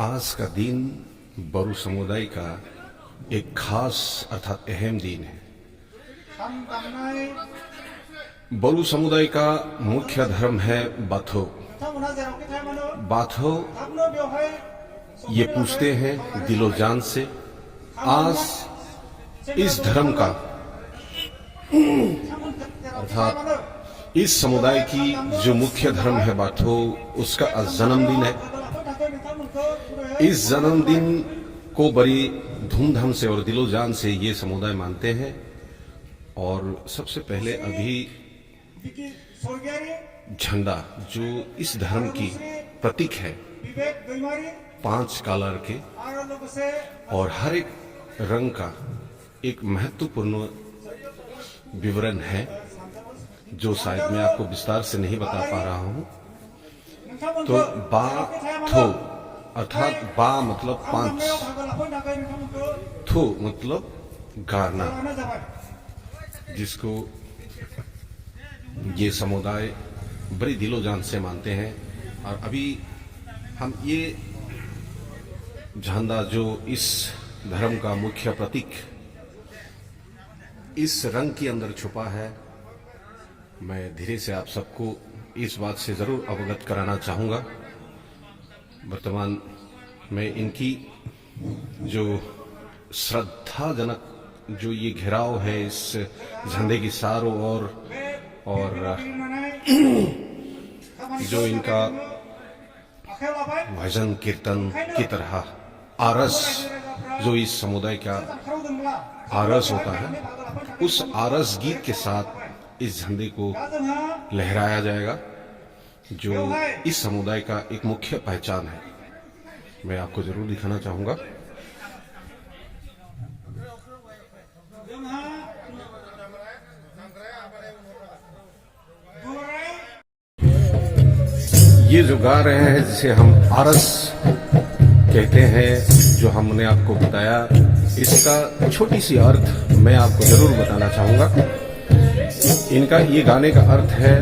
आज का दिन बरू समुदाय का एक खास अर्थात अहम दिन है। बरू समुदाय का मुख्य धर्म है बाथौ। बाथौ ये पूछते हैं दिलो जान से। आज इस धर्म का अर्थात इस समुदाय की जो मुख्य धर्म है बाथौ, उसका आज जन्मदिन है। इस जन्मदिन को बड़ी धूमधाम से और दिलो जान से ये समुदाय मानते हैं। और सबसे पहले अभी झंडा जो इस धर्म की प्रतीक है, 5 कलर के और हर एक रंग का एक महत्वपूर्ण विवरण है, जो शायद मैं आपको विस्तार से नहीं बता पा रहा हूं। तो बाथौ अर्थात बा मतलब 5, थो मतलब गारना, जिसको ये समुदाय बड़ी दिलो जान से मानते हैं। और अभी हम ये झंडा जो इस धर्म का मुख्य प्रतीक इस रंग के अंदर छुपा है, मैं धीरे से आप सबको इस बात से जरूर अवगत कराना चाहूंगा। वर्तमान में इनकी जो श्रद्धाजनक जो ये घेराव है इस झंडे की चारों ओर, और जो इनका भजन कीर्तन की तरह आरस, जो इस समुदाय का आरस होता है, उस आरस गीत के साथ इस झंडे को लहराया जाएगा, जो इस समुदाय का एक मुख्य पहचान है। मैं आपको जरूर दिखाना चाहूंगा। ये जो गा रहे हैं जिसे हम आरस कहते हैं, जो हमने आपको बताया, इसका छोटी सी अर्थ मैं आपको जरूर बताना चाहूंगा। इनका ये गाने का अर्थ है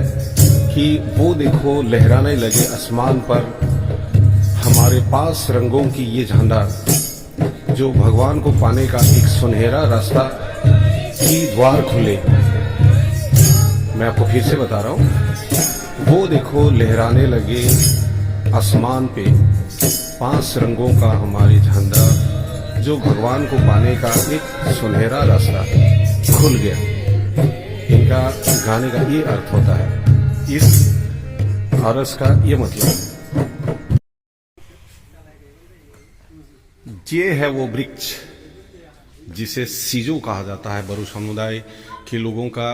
कि वो देखो लहराने लगे आसमान पर हमारे पास रंगों की ये झंडा, जो भगवान को पाने का एक सुनहरा रास्ता की द्वार खुले। मैं आपको फिर से बता रहा हूं, वो देखो लहराने लगे आसमान पे 5 रंगों का हमारी झंडा, जो भगवान को पाने का एक सुनहरा रास्ता खुल गया। इनका गाने का ये अर्थ होता है, इस आरस का ये मतलब। ये है वो वृक्ष जिसे सीजो कहा जाता है। बरू समुदाय के लोगों का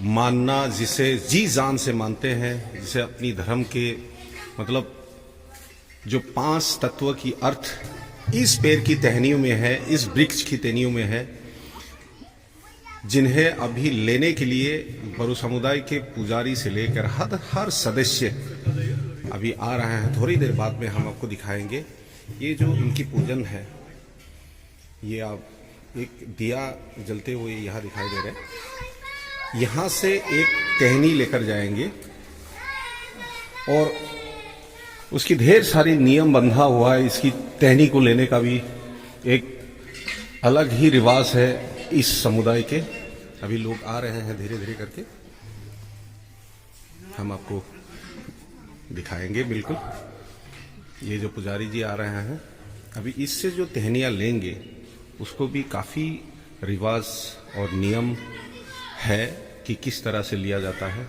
मानना, जिसे जी जान से मानते हैं, जिसे अपनी धर्म के मतलब जो 5 तत्व की अर्थ इस पेड़ की टहनियों में है, इस वृक्ष की टहनियों में है, जिन्हें अभी लेने के लिए बरू समुदाय के पुजारी से लेकर हर सदस्य अभी आ रहे हैं। थोड़ी देर बाद में हम आपको दिखाएंगे। ये जो इनकी पूजन है, ये आप एक दिया जलते हुए यहाँ दिखाई दे रहे हैं। यहाँ से एक टहनी लेकर जाएंगे और उसकी ढेर सारी नियम बंधा हुआ है। इसकी टहनी को लेने का भी एक अलग ही रिवाज है इस समुदाय के। अभी लोग आ रहे हैं धीरे धीरे करके, हम आपको दिखाएंगे। बिल्कुल ये जो पुजारी जी आ रहे हैं, अभी इससे जो टहनियाँ लेंगे उसको भी काफ़ी रिवाज और नियम है कि किस तरह से लिया जाता है।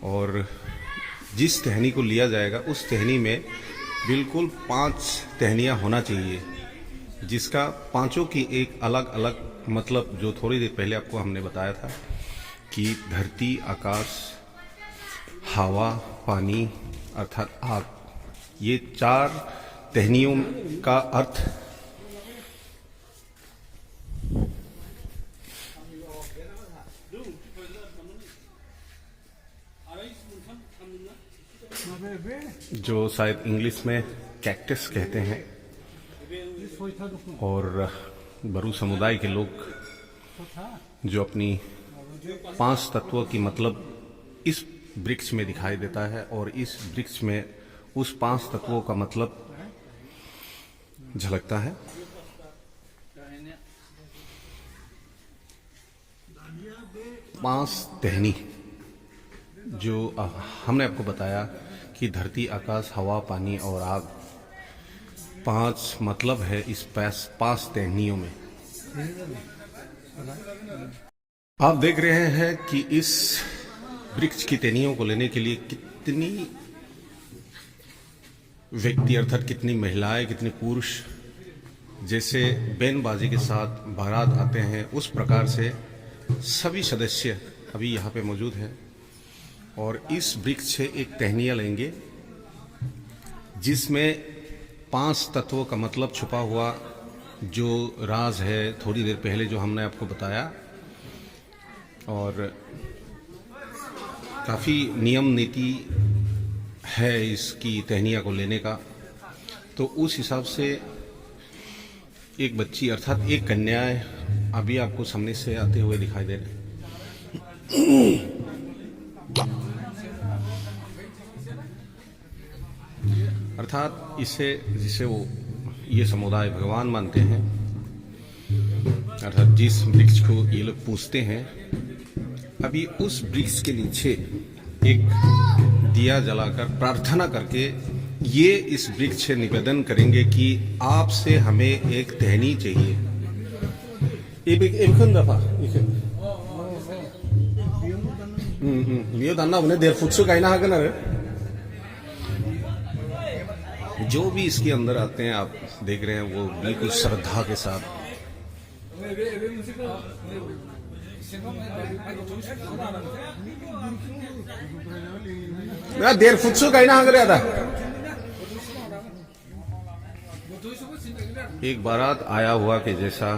और जिस टहनी को लिया जाएगा उस टहनी में बिल्कुल 5 टहनियाँ होना चाहिए, जिसका 5ों की एक अलग अलग मतलब, जो थोड़ी देर पहले आपको हमने बताया था कि धरती, आकाश, हवा, पानी अर्थात आग, ये 4 टहनियों का अर्थ जो शायद इंग्लिश में कैक्टस कहते हैं। और बरू समुदाय के लोग जो अपनी 5 तत्वों की मतलब इस वृक्ष में दिखाई देता है, और इस वृक्ष में उस 5 तत्वों का मतलब झलकता है। पांच टहनी जो हमने आपको बताया कि धरती, आकाश, हवा, पानी और आग, 5 मतलब है इस 5 टहनियों में। आप देख रहे हैं कि इस वृक्ष की टहनियों को लेने के लिए कितनी व्यक्ति अर्थात कितनी महिलाएं, कितने पुरुष जैसे बैंडबाजी के साथ बारात आते हैं, उस प्रकार से सभी सदस्य अभी यहाँ पे मौजूद हैं और इस वृक्ष से एक टहनियाँ लेंगे जिसमें 5 तत्वों का मतलब छुपा हुआ जो राज है थोड़ी देर पहले जो हमने आपको बताया, और काफ़ी नियम नीति है इसकी टहनियाँ को लेने का। तो उस हिसाब से एक बच्ची अर्थात एक कन्या अभी आपको सामने से आते हुए दिखाई दे रहे, अर्थात इससे जिसे वो ये समुदाय भगवान मानते हैं, अर्थात जिस वृक्ष को ये लोग पूजते हैं, अभी उस वृक्ष के नीचे एक दिया जलाकर प्रार्थना करके ये इस वृक्ष से निवेदन करेंगे कि आपसे हमें एक टहनी चाहिए। जो भी इसके अंदर आते हैं आप देख रहे हैं वो बिल्कुल श्रद्धा के साथ देर फुटसु कहना हगरे आता। एक बारात आया हुआ के जैसा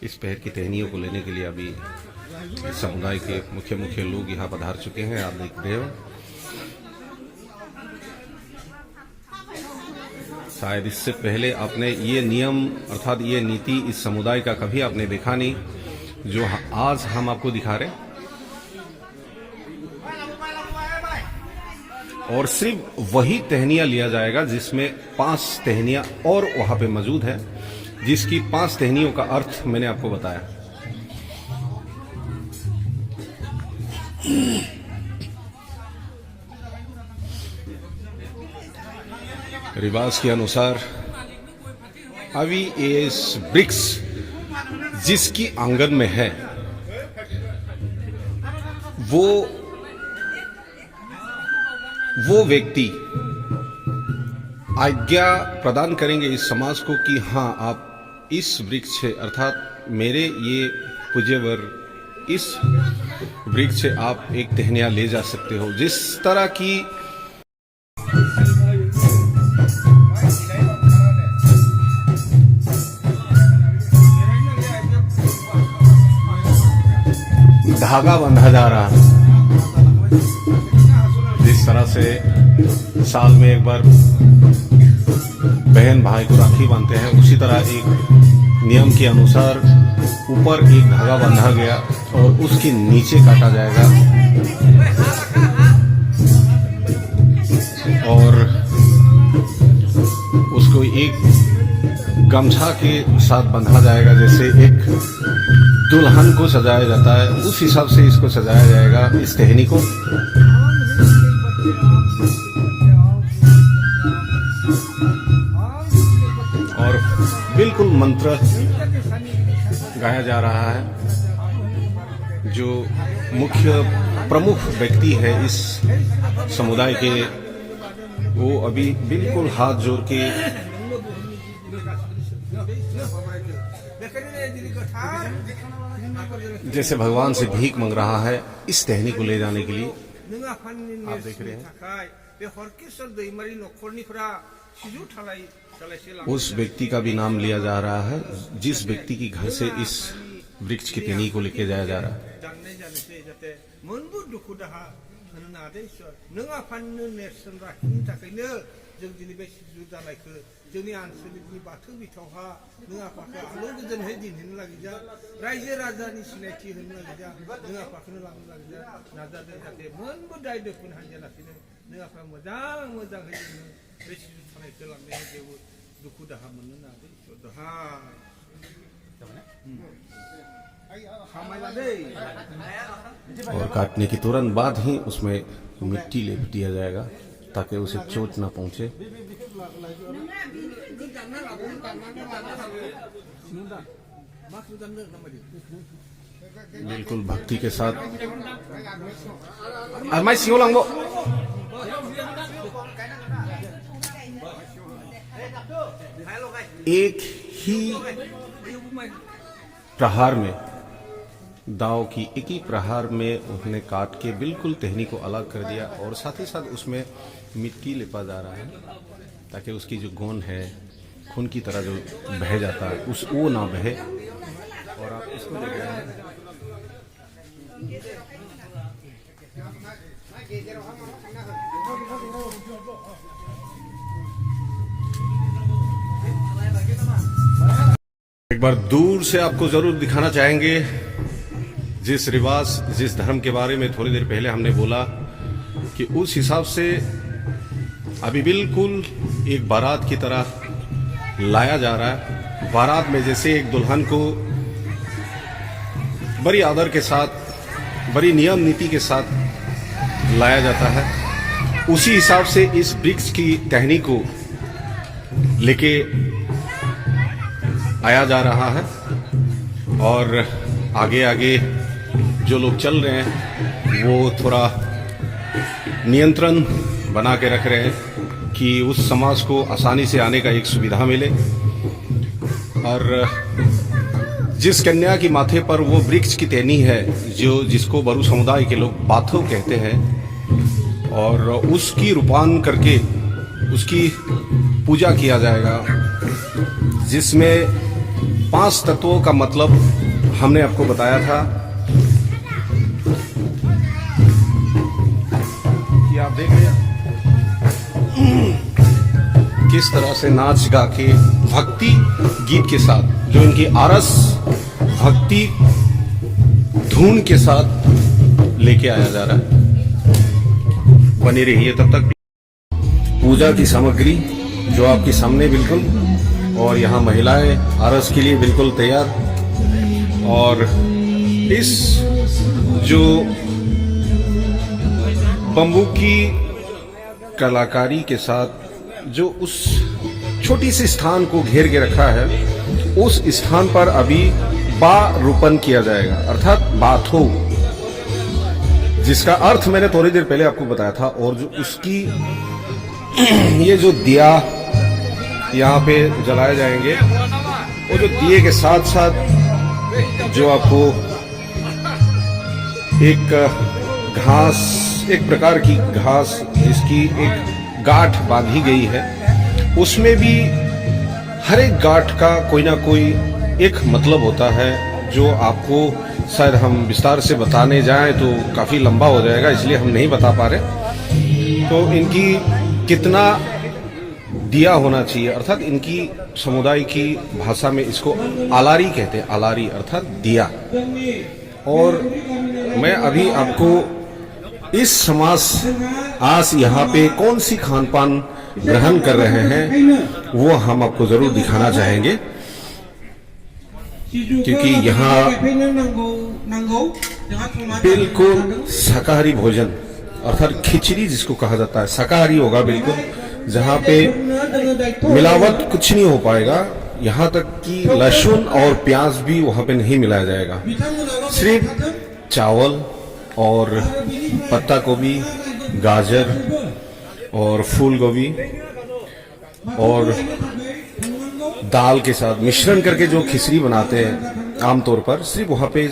इस पहर की टहनियों को लेने के लिए अभी समुदाय के मुख्य लोग यहाँ पधार चुके हैं, आप देख रहे हो। शायद इससे पहले आपने ये नियम अर्थात ये नीति इस समुदाय का कभी आपने देखा नहीं जो आज हम आपको दिखा रहे, और सिर्फ वही टहनियाँ लिया जाएगा जिसमें 5 टहनियाँ और वहां पे मौजूद है, जिसकी 5 टहनियों का अर्थ मैंने आपको बताया। रिवाज के अनुसार अभी इस वृक्ष जिसकी आंगन में है वो व्यक्ति आज्ञा प्रदान करेंगे इस समाज को कि हाँ आप इस वृक्ष से अर्थात मेरे ये पूज्यवर इस वृक्ष से आप एक टहनियाँ ले जा सकते हो। जिस तरह की धागा बंधा जा रहा है, जिस तरह से साल में एक बार बहन भाई को राखी बांधते हैं, उसी तरह एक नियम के अनुसार ऊपर एक धागा बांधा गया और उसके नीचे काटा जाएगा और उसको एक गमछा के साथ बांधा जाएगा, जैसे एक दुल्हन को सजाया जाता है उस हिसाब से इसको सजाया जाएगा इस टहनी को। और बिल्कुल मंत्र गाया जा रहा है। जो मुख्य प्रमुख व्यक्ति है इस समुदाय के, वो अभी बिल्कुल हाथ जोड़ के जैसे भगवान से भीख मांग रहा है इस टहनी को ले जाने के लिए। आप देख रहे हैं उस व्यक्ति का भी नाम लिया जा रहा है जिस व्यक्ति की घर से इस वृक्ष की टहनी को लेके जाया जा रहा है। जों दिनै बे सिजु जानायखौ जोंनि आनसलिकनि बाथौ बिथावहा नों आफाखौ आलो गोजोनहै दिनहोनो लागिजा, रायजो राजानि सिनायथि होनो लागिजा, नों आफाखौनो लांनो लागिजा नाजादों जाहाथे मोनबो दाय दोफोन हान्जा लाखिनो नुआफ्रा मोजां मोजाङै जोङो बे सिजु थानायखौ लांनायाव जेबो दुखु दाहा मोननो नाङादै इसोर दाहा और काटने के तुरंत बाद ही उसमें मिट्टी लेप दिया जाएगा ताकि उसे चोट ना पहुंचे। बिल्कुल भक्ति के साथ मैं सियो लांगो एक ही प्रहार में दाव की एक ही प्रहार में उन्होंने काट के बिल्कुल टहनी को अलग कर दिया और साथ ही साथ उसमें मिट्टी लिपा जा रहा है ताकि उसकी जो गोंद है खून की तरह जो बह जाता है उस वो ना बहे। और आप इसको देख रहे हैं एक बार दूर से आपको जरूर दिखाना चाहेंगे जिस रिवाज जिस धर्म के बारे में थोड़ी देर पहले हमने बोला कि उस हिसाब से अभी बिल्कुल एक बारात की तरह लाया जा रहा है। बारात में जैसे एक दुल्हन को बड़ी आदर के साथ बड़ी नियम नीति के साथ लाया जाता है उसी हिसाब से इस वृक्ष की टहनी को लेके आया जा रहा है। और आगे आगे जो लोग चल रहे हैं वो थोड़ा नियंत्रण बना के रख रहे हैं कि उस समाज को आसानी से आने का एक सुविधा मिले। और जिस कन्या की माथे पर वो वृक्ष की टहनी है जो जिसको बरू समुदाय के लोग बाथो कहते हैं और उसकी रूपान करके उसकी पूजा किया जाएगा जिसमें 5 तत्वों का मतलब हमने आपको बताया था कि आप देख रहे किस तरह से नाच गा के भक्ति गीत के साथ जो इनकी आरस भक्ति धुन के साथ लेके आया जा रहा है। बने रहिए तब तक। पूजा की सामग्री जो आपके सामने बिल्कुल और यहाँ महिलाएं आरस के लिए बिल्कुल तैयार। और इस जो बम्बू की कलाकारी के साथ जो उस छोटी सी स्थान को घेर के रखा है उस स्थान पर अभी बारोपण किया जाएगा अर्थात बाथो, जिसका अर्थ मैंने थोड़ी देर पहले आपको बताया था। और जो उसकी ये जो दिया यहाँ पे जलाए जाएंगे वो जो दिए के साथ साथ जो आपको एक घास एक प्रकार की घास जिसकी एक गांठ बांधी गई है उसमें भी हर एक गांठ का कोई ना कोई एक मतलब होता है जो आपको शायद हम विस्तार से बताने जाएं तो काफी लंबा हो जाएगा इसलिए हम नहीं बता पा रहे। तो इनकी कितना दिया होना चाहिए अर्थात इनकी समुदाय की भाषा में इसको आलारी कहते हैं, आलारी अर्थात दिया। और मैं अभी आपको इस समाज आज यहाँ पे कौन सी खान पान ग्रहण कर रहे हैं वो हम आपको जरूर दिखाना चाहेंगे क्योंकि यहाँ बिल्कुल शाकाहारी भोजन अर्थात खिचड़ी जिसको कहा जाता है शाकाहारी होगा बिल्कुल, जहाँ पे मिलावट कुछ नहीं हो पाएगा। यहाँ तक कि लहसुन और प्याज भी वहाँ पे नहीं मिलाया जाएगा, सिर्फ चावल और पत्ता गोभी, गाजर और फूल गोभी और दाल के साथ मिश्रण करके जो खिचड़ी बनाते हैं आमतौर पर सिर्फ वहाँ पे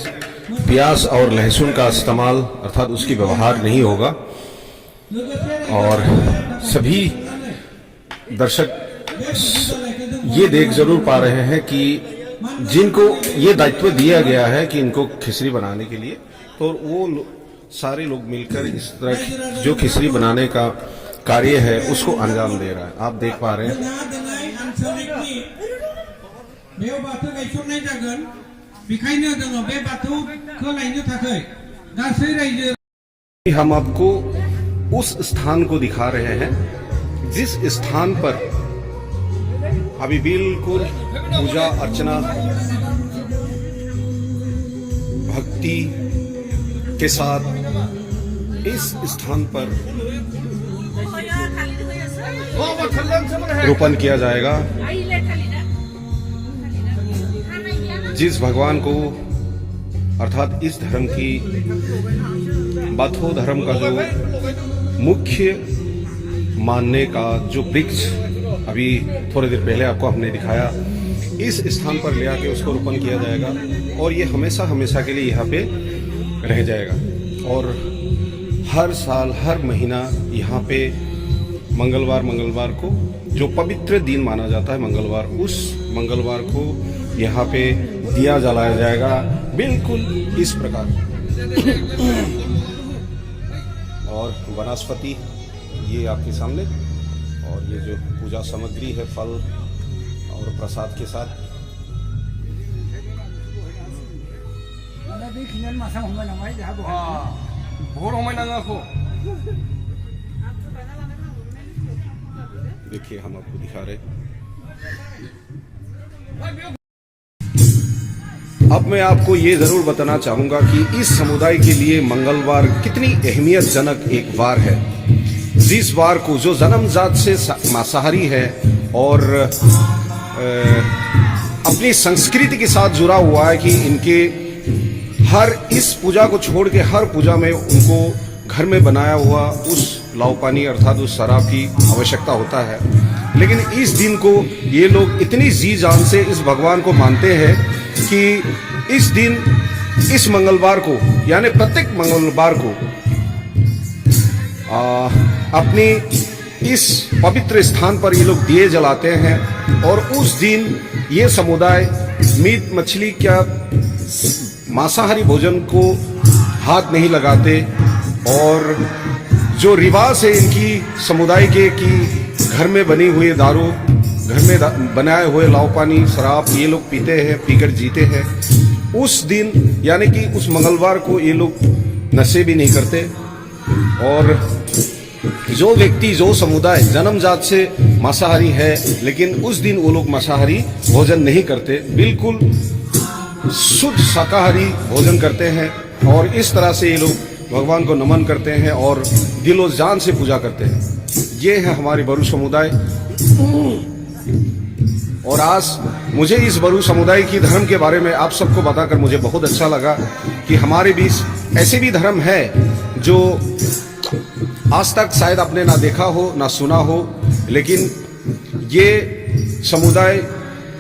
प्याज और लहसुन का इस्तेमाल अर्थात उसकी व्यवहार नहीं होगा। और सभी दर्शक ये देख जरूर पा रहे हैं कि जिनको ये दायित्व दिया गया है कि इनको खिचड़ी बनाने के लिए तो वो सारे लोग मिलकर इस तरह जो खिचड़ी बनाने का कार्य है उसको अंजाम दे रहा है। आप देख पा रहे हैं हम आपको उस स्थान को दिखा रहे हैं जिस स्थान पर अभी बिल्कुल पूजा अर्चना भक्ति के साथ इस स्थान पर रोपण किया जाएगा। जिस भगवान को अर्थात इस धर्म की बाथो धर्म का जो मुख्य मानने का जो वृक्ष अभी थोड़ी देर पहले आपको हमने दिखाया, इस स्थान पर ले आके उसको रोपण किया जाएगा और ये हमेशा हमेशा के लिए यहाँ पे रह जाएगा। और हर साल हर महीना यहाँ पे मंगलवार को जो पवित्र दिन माना जाता है मंगलवार, उस मंगलवार को यहाँ पे दिया जलाया जाएगा बिल्कुल इस प्रकार। और वनस्पति ये आपके सामने, और ये जो पूजा सामग्री है फल और प्रसाद के साथ। देखिए हम आपको दिखा रहे। अब मैं आपको ये जरूर बताना चाहूंगा कि इस समुदाय के लिए मंगलवार कितनी अहमियतजनक एक वार है। जिस वार को जो जन्मजात से मांसाहारी है और अपनी संस्कृति के साथ जुड़ा हुआ है कि इनके हर इस पूजा को छोड़ के हर पूजा में उनको घर में बनाया हुआ उस लाव पानी अर्थात उस शराब की आवश्यकता होता है। लेकिन इस दिन को ये लोग इतनी जी जान से इस भगवान को मानते हैं कि इस दिन इस मंगलवार को यानी प्रत्येक मंगलवार को अपनी इस पवित्र स्थान पर ये लोग दिए जलाते हैं। और उस दिन ये समुदाय मीट मछली क्या मांसाहारी भोजन को हाथ नहीं लगाते। और जो रिवाज है इनकी समुदाय के कि घर में बनी हुई दारू, घर में बनाए हुए लाव पानी शराब ये लोग पीते हैं, पीकर जीते हैं। उस दिन यानी कि उस मंगलवार को ये लोग नशे भी नहीं करते। और जो व्यक्ति जो समुदाय जन्मजात से मांसाहारी है लेकिन उस दिन वो लोग मांसाहारी भोजन नहीं करते, बिल्कुल शुद्ध शाकाहारी भोजन करते हैं। और इस तरह से ये लोग भगवान को नमन करते हैं और दिलो जान से पूजा करते हैं। ये है हमारी बरू समुदाय। और आज मुझे इस बरू समुदाय की धर्म के बारे में आप सबको बताकर मुझे बहुत अच्छा लगा कि हमारे बीच ऐसे भी धर्म है जो आज तक शायद आपने ना देखा हो ना सुना हो, लेकिन ये समुदाय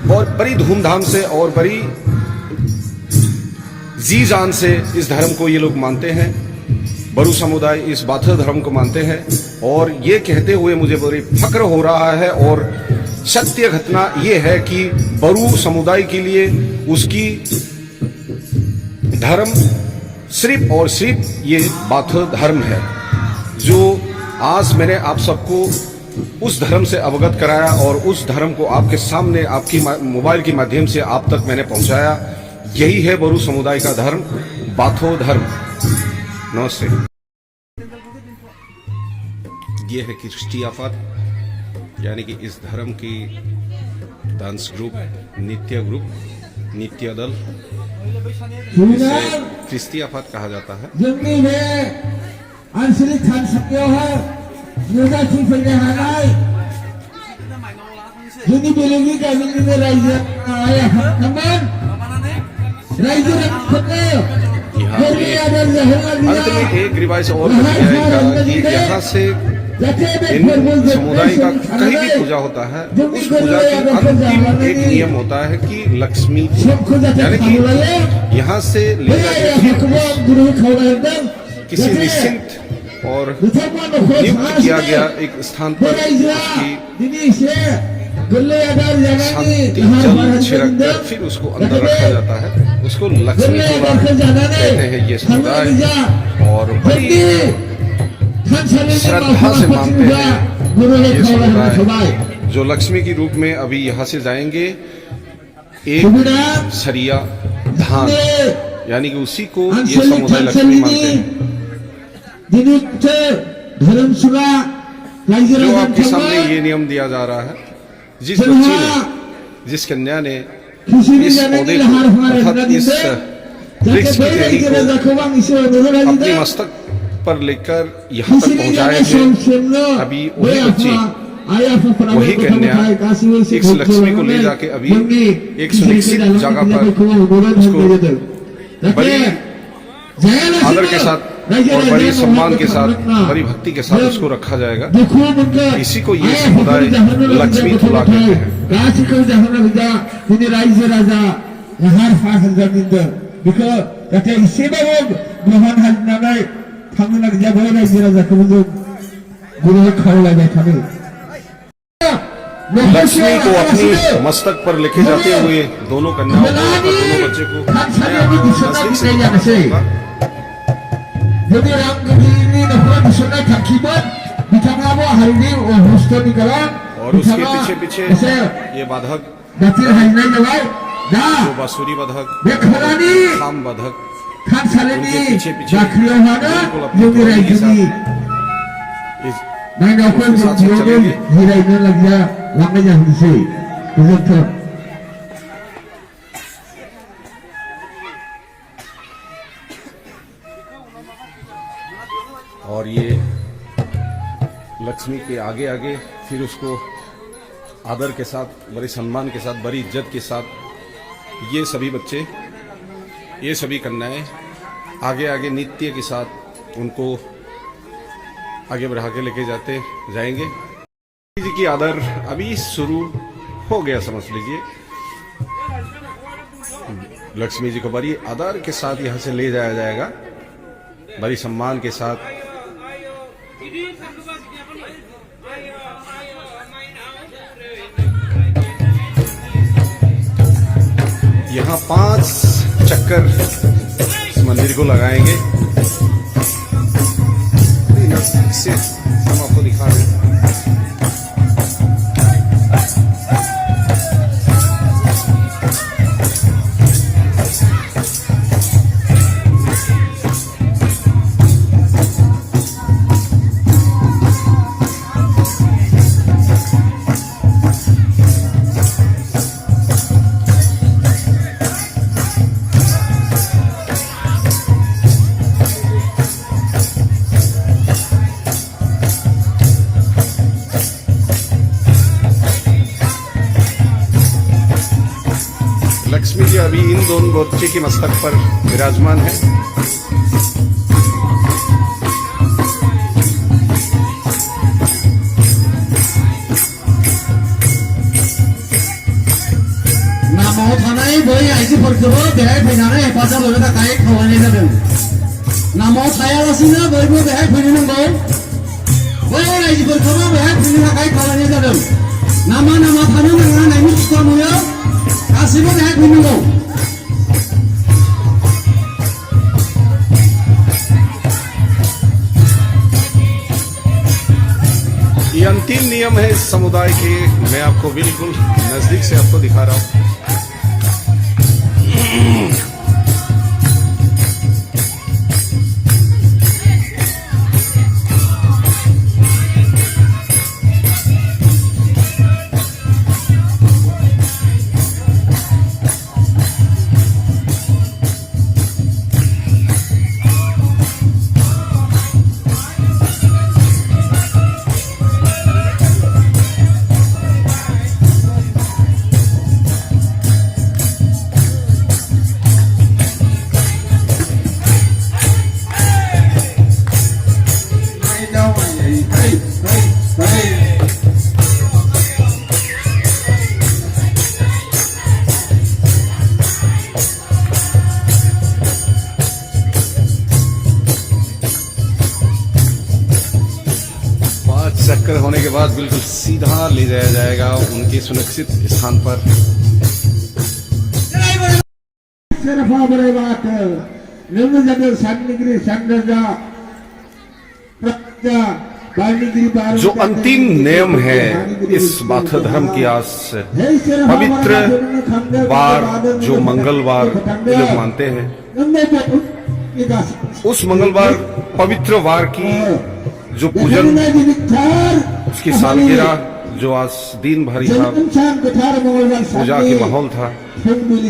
बहुत बड़ी धूमधाम से और बड़ी जी जान से इस धर्म को ये लोग मानते हैं। बरू समुदाय इस बाथो धर्म को मानते हैं और ये कहते हुए मुझे बड़ी फक्र हो रहा है। और सत्य घटना ये है कि बरू समुदाय के लिए उसकी धर्म सिर्फ और सिर्फ ये बाथो धर्म है, जो आज मैंने आप सबको उस धर्म से अवगत कराया और उस धर्म को आपके सामने आपकी मोबाइल के माध्यम से आप तक मैंने पहुंचाया। यही है बरू समुदाय का धर्म, बाथो धर्म। नमस्ते। ये है क्रिस्टी आफत, यानी कि इस धर्म की डांस ग्रुप, नित्य दल, इसे क्रिस्टी आफत कहा जाता है। अंत में एक रिवाज और बताया कि यहाँ से इन समुदाय का कहीं भी पूजा होता है, उस पूजा की अंतिम एक नियम होता है कि लक्ष्मी, यानी कि यहाँ से ले जाकर किसी निश्चिंत और नियुक्त किया गया एक स्थान पर उसकी शांति जल छिड़क कर फिर उसको अंदर रखा जाता है। उसको लक्ष्मी कहते हैं ये समुदाय और बड़ी श्रद्धा से मानते हैं ये समुदाय। जो लक्ष्मी के रूप में अभी यहाँ से जाएंगे एक सरिया धान, यानी कि उसी को ये समुदाय लक्ष्मी मानते हैं। धर्म सुगा राइजो जो राजा आपके सामने थंगा ये नियम दिया जा रहा है, जिस बच्ची ने, जिस कन्या ने खिसिरी इस जाने पौधे की को लहार हमारे अर्थात इस वृक्ष की टहनी को अपनी मस्तक पर लेकर यहाँ तक पहुंचाए थे, अभी वही बच्ची, वही कन्या इस लक्ष्मी को ले जाके अभी एक सुनिश्चित जगह पर उसको बड़ी आदर के साथ और बड़ी सम्मान के साथ, बड़ी भक्ति के साथ उसको रखा जाएगा। इसी को ये समुदाय लक्ष्मी तुला कहते हैं। राइजो राजा हार फाहार बेखौ जाहाथे एसेबाबो ग्रहण खालामनानै थांनो नागिरजाबो राइजो राजाखौबो जों गुरुयै खावलायबाय थादों। लक्ष्मी को अपनी मस्तक पर लेके जाते हुए दोनों कन्याओं को, दोनों बच्चे को नजदीक से दिखाऊंगा। यदि रामगिरिनि नखरा बिसोरनाय थांखिमोन बिथाङाबो हारिनि हस्तनि गोनां और उसके पीछे पीछे ये बाधक, दातिर हायनाय जाबाय दा जो बांसुरी बाधक, बे खोलानि खाम बाधक, थानसालिनि उनके पीछे पीछे बाख्रियावहानो बिल्कुल अपनी जोंनि टोली के रायजोनि इस माइनावफोर उसके साथ बेयावनो चलेंगे। जिरायनो लागिया लांनाय जाहैनोसै। गोजोन्थों। और ये लक्ष्मी के आगे आगे फिर उसको आदर के साथ, बड़े सम्मान के साथ, बड़ी इज्जत के साथ ये सभी बच्चे, ये सभी कन्याएं आगे आगे नित्य के साथ उनको आगे बढ़ा के लेके जाएंगे। जी की आदर अभी शुरू हो गया, समझ लीजिए। लक्ष्मी जी को बड़ी आदर के साथ यहाँ से ले जाया जाएगा, बड़ी सम्मान के साथ। यहाँ 5 चक्कर इस मंदिर को लगाएंगे। इससे हम आपको दिखा रहे हैं। लक्ष्मी जी अभी इन दोनों बच्चे के मस्तक पर विराजमान है। नामाव थानाय बै आइजोफोरखौबो बेहाय फैनानै हेफाजाब होनो थाखाय खावलायनाय जादों। नामाव थायालासिनो बयबो बेहाय फैनो नांगौ। बै आइजोफोरखौबो बेहाय फैनो थाखाय खावलायनाय जादों। नामा थानो नाङा होननायनि सुखुवा नुयो। गासिबो बेहाय फैनांगौ। ये अंतिम नियम है इस समुदाय के, मैं आपको बिल्कुल नजदीक से आपको दिखा रहा हूं। चक्कर होने के बाद बिल्कुल सीधा ले जाया जाएगा उनके सुरक्षित स्थान पर। जो अंतिम नियम है इस बौद्ध धर्म की आस से, पवित्र वार जो मंगलवार ये लोग मानते हैं, उस मंगलवार पवित्र वार की जो पूजन उसकी सालगिरह जो आज दिन भर यहाँ पूजा की माहौल था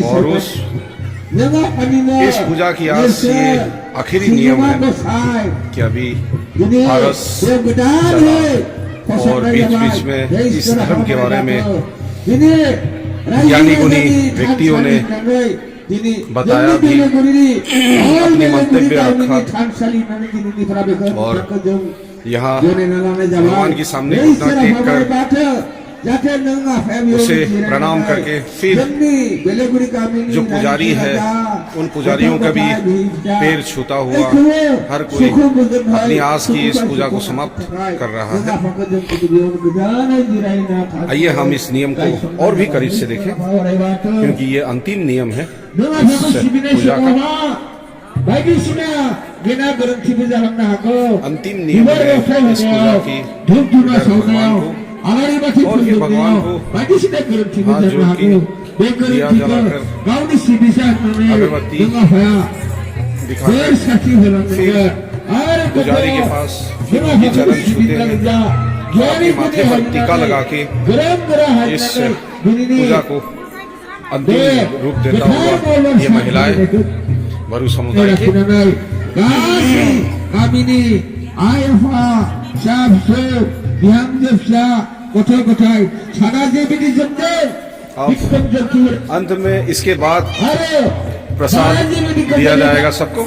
और इस पूजा की आज ये आखिरी नियम है कि अभी आरस चला और बीच बीच में इस धर्म के बारे में ज्ञानी गुणी व्यक्तियों ने बताया भी, अपनी मंतव्य रखा और यहाँ भगवान के सामने घुटना टेक कर उसे प्रणाम करके फिर जो पुजारी है उन पुजारियों का भी पैर छूता हुआ हर कोई अपनी आस की इस पूजा को समाप्त कर रहा है। आइए हम इस नियम को और भी करीब से देखें क्योंकि ये अंतिम नियम है इस पूजा का। अंतिम नियम है इस पूजा की भगवान को और फिर भगवान को हाथ जोड़ के दिया जलाकर अगरबत्ती दिखाकर फिर पुजारी के पास फिर उनके चरण छूते हैं, अपने माथे पर टीका लगा के इस पूजा को अंतिम रूप देता हुआ ये महिलाएं बरु समुदाय की अंत में इसके बाद प्रसाद दिया जाएगा सबको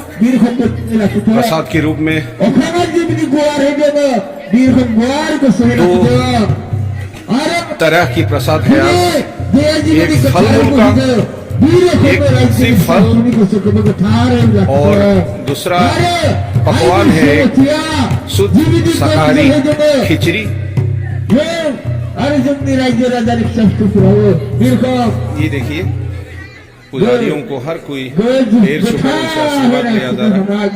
प्रसाद के रूप में। दो तरह की प्रसाद है आज, एक फल मूल का, एक तुलसी फल और दूसरा पकवान है शुद्ध शाकाहारी खिचड़ी। ये देखिए पुजारियों को हर कोई पैर छूकर उनसे आशीर्वाद लिया जा रहा है।